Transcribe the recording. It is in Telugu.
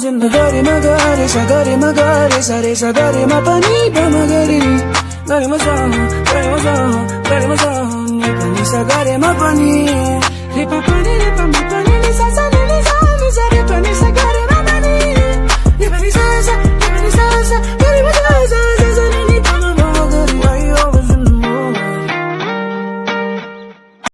జింద గరి మగరి సగరి మగరి సరే సగరి మ పని పమగరి గరి మజాము గరి మజాము గరి మజాము ని పని సగరి మ పని రి ప పని రి ప మ పని ని స స ని ని స ని స రి పని స